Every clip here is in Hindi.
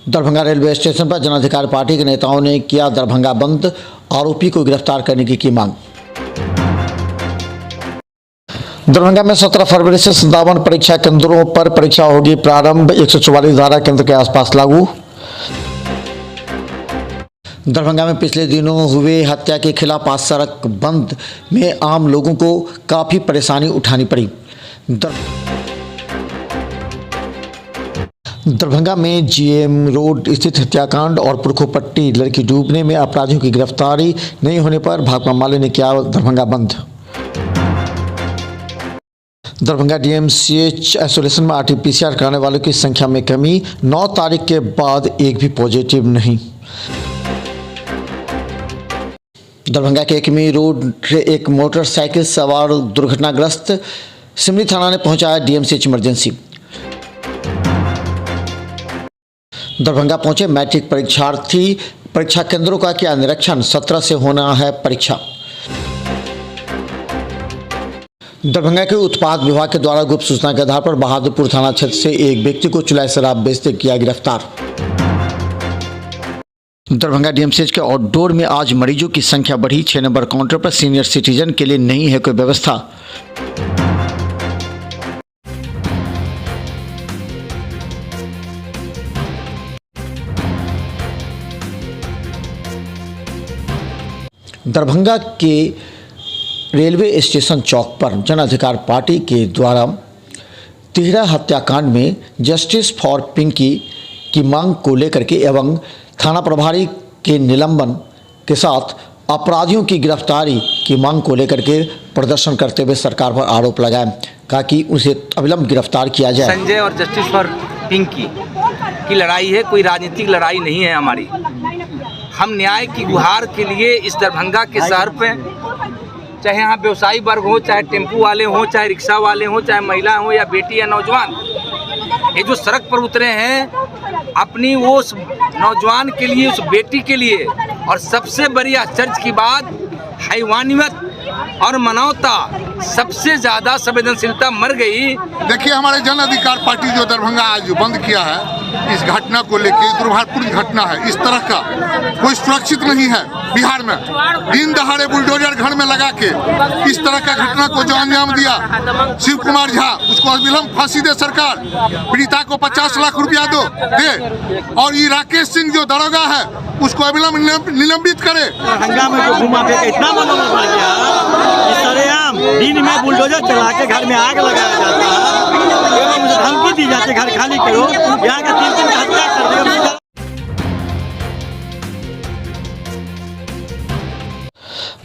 दरभंगा रेलवे स्टेशन पर जन अधिकार पार्टी के नेताओं ने किया दरभंगा बंद, आरोपी को गिरफ्तार करने की मांग। दरभंगा में 17 फरवरी से 57 परीक्षा केंद्रों पर परीक्षा होगी प्रारंभ, 144 धारा केंद्र के आसपास लागू। दरभंगा में पिछले दिनों हुए हत्या के खिलाफ आज सड़क बंद में आम लोगों को काफ़ी परेशानी उठानी पड़ी। दरभंगा में जीएम रोड स्थित हत्याकांड और पुरखोपट्टी लड़की डूबने में अपराधियों की गिरफ्तारी नहीं होने पर भाकपा माले ने किया दरभंगा बंद। दरभंगा डीएमसीएच आइसोलेशन में आरटीपीसीआर कराने वालों की संख्या में कमी, 9 तारीख के बाद एक भी पॉजिटिव नहीं। दरभंगा के एकमी रोड से एक मोटरसाइकिल सवार दुर्घटनाग्रस्त, सिमरी थाना ने पहुंचाया डीएमसीएच इमरजेंसी। दरभंगा पहुंचे मैट्रिक परीक्षार्थी, परीक्षा केंद्रों का किया निरीक्षण, 17 से होना है परीक्षा। दरभंगा के उत्पाद विभाग के द्वारा गुप्त सूचना के आधार पर बहादुरपुर थाना क्षेत्र से एक व्यक्ति को चुलाई शराब बेचते किया गिरफ्तार। दरभंगा डीएमसीएच के आउटडोर में आज मरीजों की संख्या बढ़ी, 6 नंबर काउंटर पर सीनियर सिटीजन के लिए नहीं है कोई व्यवस्था। दरभंगा के रेलवे स्टेशन चौक पर जन अधिकार पार्टी के द्वारा तिहरा हत्याकांड में जस्टिस फॉर पिंकी की मांग को लेकर के एवं थाना प्रभारी के निलंबन के साथ अपराधियों की गिरफ्तारी की मांग को लेकर के प्रदर्शन करते हुए सरकार पर आरोप लगाया, कहा कि उसे अविलंब गिरफ्तार किया जाए। संजय और जस्टिस फॉर पिंकी की लड़ाई है, कोई राजनीतिक लड़ाई नहीं है हमारी। हम न्याय की गुहार के लिए इस दरभंगा के शहर पे, चाहे यहाँ व्यवसायी वर्ग हो, चाहे टेम्पू वाले हो, चाहे रिक्शा वाले हो, चाहे महिला हो या बेटी या नौजवान, ये जो सड़क पर उतरे हैं अपनी वो उस नौजवान के लिए, उस बेटी के लिए, और सबसे बड़ी आश्चर्य की बात, हैवानियत और मानवता, सबसे ज्यादा संवेदनशीलता मर गई। देखिए, हमारे जन अधिकार पार्टी जो दरभंगा आज बंद किया है, इस घटना को लेकर दुर्भाग्यपूर्ण घटना है। इस तरह का कोई सुरक्षित नहीं है बिहार में। दिन दहाड़े बुलडोजर घर में लगा के इस तरह का घटना को जो अंजाम दिया शिव कुमार झा, उसको अविलंब फांसी दे सरकार, पीड़िता को 50 लाख रुपया दे, और ये राकेश सिंह जो दरोगा है उसको अविलंब निलंबित करे। दरभंगा में जो घुमा के इतना मनोरंजन आ गया, सरेआम दिन में बुलडोजर चला के घर में आग लगाया जाता है एवं मुझे धमकी दी जाती है घर खाली करो, यहाँ का 3 दिन का हत्या कर देगा।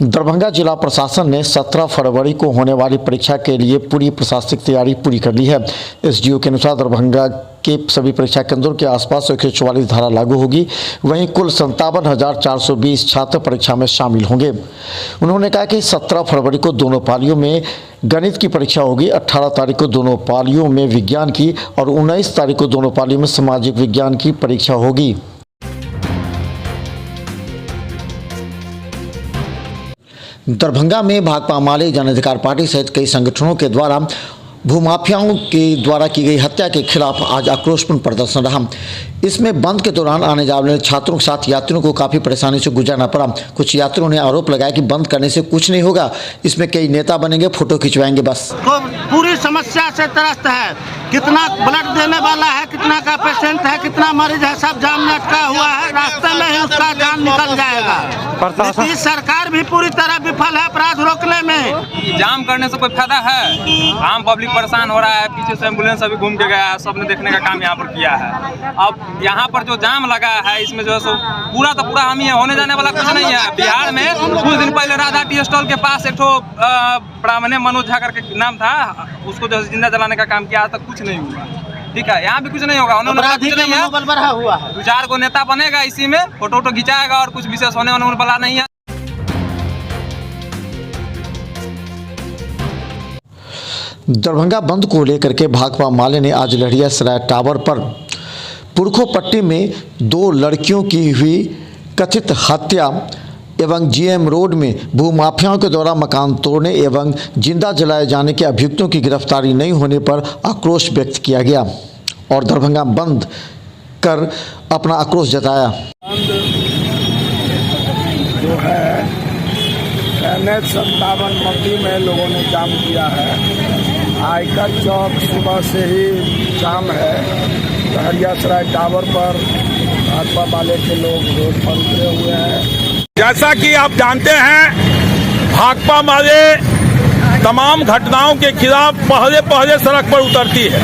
दरभंगा जिला प्रशासन ने 17 फरवरी को होने वाली परीक्षा के लिए पूरी प्रशासनिक तैयारी पूरी कर ली है। एसडीओ के अनुसार दरभंगा के सभी परीक्षा केंद्रों के आसपास 144 धारा लागू होगी। वहीं कुल 57,420 छात्र परीक्षा में शामिल होंगे। उन्होंने कहा कि 17 फरवरी को दोनों पालियों में गणित की परीक्षा होगी, 18 तारीख को दोनों पालियों में विज्ञान की और 19 तारीख को दोनों पालियों में सामाजिक विज्ञान की परीक्षा होगी। दरभंगा में भाकपा माले, जन अधिकार पार्टी सहित कई संगठनों के द्वारा भूमाफियाओं के द्वारा की गई हत्या के खिलाफ आज आक्रोशपूर्ण प्रदर्शन रहा। इसमें बंद के दौरान आने जाने वाले छात्रों के साथ यात्रियों को काफ़ी परेशानी से गुजरना पड़ा। कुछ यात्रियों ने आरोप लगाया कि बंद करने से कुछ नहीं होगा, इसमें कई नेता बनेंगे, फोटो खिंचवाएंगे बस। तो पूरी समस्या से त्रस्त है, कितना ब्लड देने वाला है, कितना का पेशेंट है, कितना मरीज है, सब जाम में अटका हुआ है, रास्ते में ही उसका जान निकल जाएगा। प्रशासन सरकार भी पूरी तरह विफल है अपराध रोकने में। जाम करने से कोई फायदा है? आम पब्लिक परेशान हो रहा है, पीछे से एम्बुलेंस अभी घूम के गया है, सबने देखने का काम यहाँ पर किया है। अब यहाँ पर जो जाम लगा है इसमें जो है सो पूरा तो पूरा हम ही होने जाने वाला कुछ नहीं है। बिहार में कुछ दिन पहले राधा टी स्टॉल के पास एक ब्राह्मण मनोज झा करके नाम था, उसको जो जिंदा जलाने का काम किया, आज तक कुछ नहीं हुआ। ठीक है, यहाँ भी कुछ नहीं होगा। उन्होंने हुआ है, 2-4 को नेता बनेगा, इसी में फोटो खिंचाएगा और कुछ विशेष होने वाला नहीं है। दरभंगा बंद को लेकर के भाकपा माले ने आज लहरियासराय टावर पर पुरखोपट्टी में 2 लड़कियों की हुई कथित हत्या एवं जीएम रोड में भूमाफियाओं के द्वारा मकान तोड़ने एवं जिंदा जलाए जाने के अभियुक्तों की गिरफ्तारी नहीं होने पर आक्रोश व्यक्त किया गया और दरभंगा बंद कर अपना आक्रोश जताया। जो है NH57 मट्टी में लोगों ने जाम किया है। आयकर चौक सुबह से ही जाम है। हरिया सराय टावर पर भाजपा वाले के लोग रोड पर उतरे हुए हैं। जैसा कि आप जानते हैं, भाकपा वाले तमाम घटनाओं के खिलाफ पहले सड़क पर उतरती है।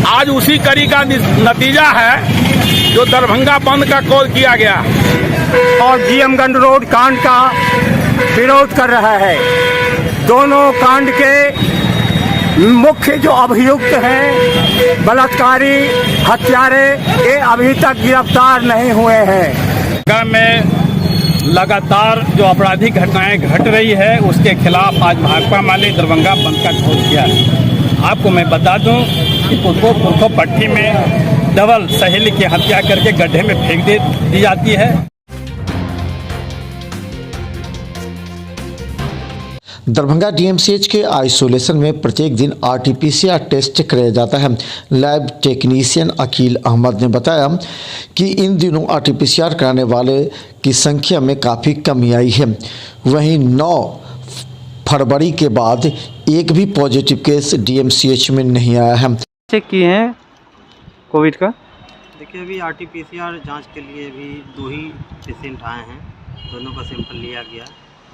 आज उसी कड़ी का नतीजा है जो दरभंगा बंद का कॉल किया गया और जीएमगंज रोड कांड का विरोध कर रहा है। दोनों कांड के मुख्य जो अभियुक्त हैं, बलात्कारी, हत्यारे, ये अभी तक गिरफ्तार नहीं हुए हैं। में लगातार जो आपराधिक घटनाएं घट रही है, उसके खिलाफ आज भाकपा माले दरभंगा बंद का कॉल किया है। आपको मैं बता दूं कि पुरखो पट्टी में डबल सहेली की हत्या करके गड्ढे में फेंक दी जाती है। दरभंगा डीएमसीएच के आइसोलेशन में प्रत्येक दिन RT-PCR टेस्ट कराया जाता है। लैब टेक्नीशियन अकील अहमद ने बताया कि इन दिनों RT-PCR कराने वाले की संख्या में काफ़ी कमी आई है। वहीं 9 फरवरी के बाद एक भी पॉजिटिव केस डीएमसीएच में नहीं आया है। चेक किए हैं कोविड का? देखिए, अभी RT-PCR जांच के लिए भी 2 ही पेशेंट आए हैं। दोनों का सैंपल लिया गया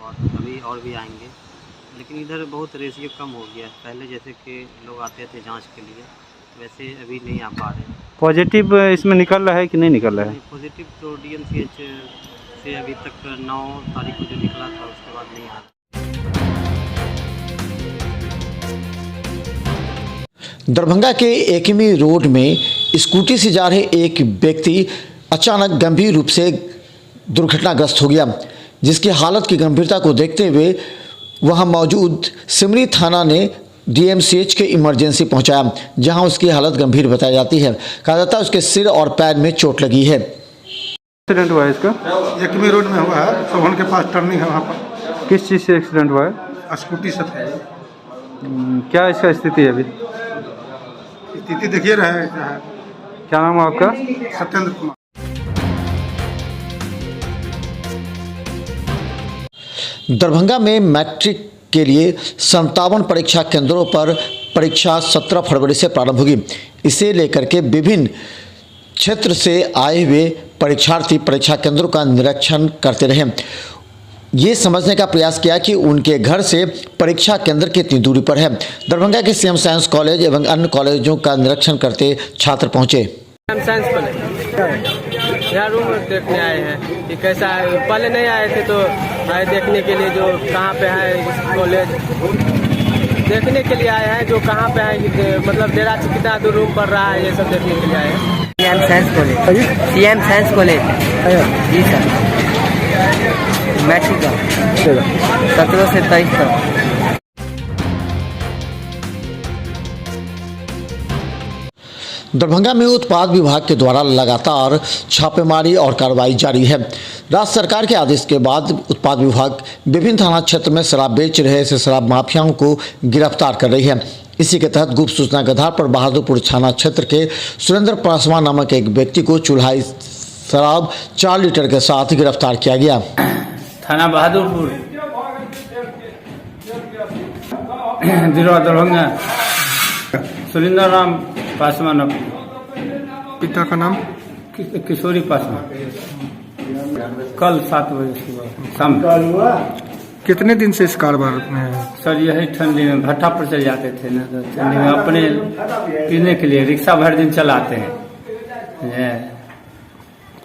और अभी और भी आएंगे, लेकिन इधर बहुत रेशियो कम हो गया है। पहले जैसे कि लोग आते थे जांच के लिए, वैसे अभी नहीं आ पा रहे हैं। पॉजिटिव इसमें निकल रहा है कि नहीं निकल रहा है? पॉजिटिव तो DMCH से अभी तक 9 तारीख को जो निकला था, उसके बाद नहीं आ रहा। दरभंगा के एकेमी रोड में स्कूटी से जा रहे एक व्यक्ति अचानक गंभीर रूप से दुर्घटनाग्रस्त हो गया, जिसकी हालत की गंभीरता को देखते हुए वहां मौजूद सिमरी थाना ने डीएमसीएच के इमरजेंसी पहुंचाया, जहां उसकी हालत गंभीर बताई जाती है। कहा जाता है उसके सिर और पैर में चोट लगी है। एक्सीडेंट हुआ है इसका? एकेमी रोड में हुआ है, सोहन के पास टर्निंग है, वहाँ पर। किस चीज़ से एक्सीडेंट हुआ है? स्कूटी से थे। क्या इसका स्थिति है अभी? स्थिति देखिए रहे। क्या नाम है आपका? सत्येंद्र कुमार। दरभंगा में मैट्रिक के लिए 57 परीक्षा केंद्रों पर परीक्षा 17 फरवरी से प्रारंभ होगी। इसे लेकर के विभिन्न क्षेत्र से आए हुए परीक्षार्थी परीक्षा केंद्रों का निरीक्षण करते रहे। ये समझने का प्रयास किया कि उनके घर से परीक्षा केंद्र कितनी दूरी पर है। दरभंगा के सीएम साइंस कॉलेज एवं अन्य कॉलेजों का निरीक्षण करते छात्र पहुंचे। साइंस कॉलेज यहाँ रूम देखने आए हैं कि कैसा है। पहले नहीं आए थे तो आए देखने के लिए जो कहाँ पे है कॉलेज, देखने के लिए आए हैं जो कहाँ पे है, मतलब डेरा से कितना दूर रूम पड़ रहा है, ये सब देखने के लिए आए हैं। सीएम साइंस कॉलेज जी सर, मैट्रिक का 17 से 23 तक। दरभंगा में उत्पाद विभाग के द्वारा लगातार छापेमारी और कार्रवाई जारी है। राज्य सरकार के आदेश के बाद उत्पाद विभाग विभिन्न थाना क्षेत्र में शराब बेच रहे ऐसे शराब माफियाओं को गिरफ्तार कर रही है। इसी के तहत गुप्त सूचना के आधार पर बहादुरपुर थाना क्षेत्र के सुरेंद्र पासवान नामक एक व्यक्ति को चुल्हाई शराब 4 लीटर के साथ गिरफ्तार किया गया। थाना बहादुरपुर जिला दरभंगा, सुरेंद्र राम पासवान, पिता का नाम किशोरी पासवान, कल 7 बजे सुबह शाम। कितने दिन से इस कारोबार में है? सर यही ठंडी में भट्टा पर चले जाते थे ना, तो ठंडी में अपने पीने के लिए रिक्शा भर दिन चलाते हैं।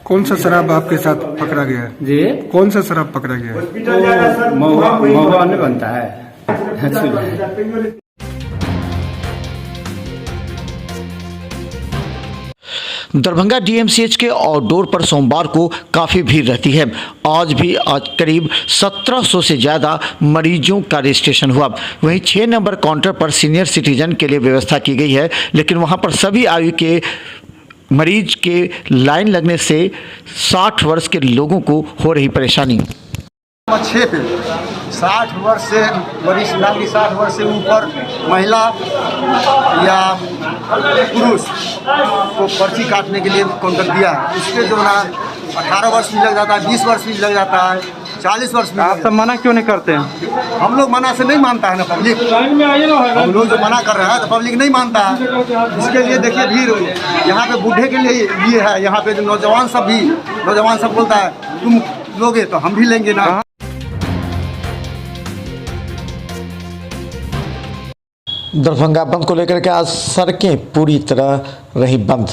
कौन सा शराब आपके साथ पकड़ा गया है? जी, कौन सा शराब पकड़ा गया है? तो महुआ नहीं बनता है। दरभंगा डीएमसीएच के आउटडोर पर सोमवार को काफ़ी भीड़ रहती है। आज करीब 1700 से ज़्यादा मरीजों का रजिस्ट्रेशन हुआ। वहीं 6 नंबर काउंटर पर सीनियर सिटीजन के लिए व्यवस्था की गई है, लेकिन वहां पर सभी आयु के मरीज के लाइन लगने से 60 वर्ष के लोगों को हो रही परेशानी। 6 पे 60 वर्ष से वरिष्ठ नागरिक 60 वर्ष से ऊपर महिला या पुरुष को पर्ची काटने के लिए कॉन्ट्रैक्ट दिया है। उसके जो ना 18 वर्ष भी लग जाता है, 20 वर्ष भी लग जाता है, 40 वर्ष भी। आप सब मना क्यों नहीं करते हैं? हम लोग मना से नहीं मानता है ना पब्लिक। हम लोग जो मना कर रहे हैं तो पब्लिक नहीं मानता है। इसके लिए देखिए भीड़ यहाँ पे बूढ़े के लिए है। यहाँ पे जो नौजवान सब बोलता है तुम लोगे तो हम भी लेंगे ना। दरभंगा बंद को लेकर के आज सड़कें पूरी तरह रही बंद।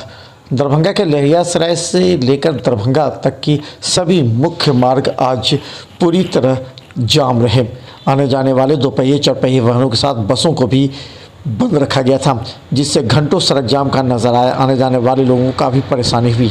दरभंगा के लहियासराय से लेकर दरभंगा तक की सभी मुख्य मार्ग आज पूरी तरह जाम रहे। आने जाने वाले दोपहिए चरपहिए वाहनों के साथ बसों को भी बंद रखा गया था, जिससे घंटों सड़क जाम का नजर आया। आने जाने वाले लोगों को काफ़ी परेशानी हुई।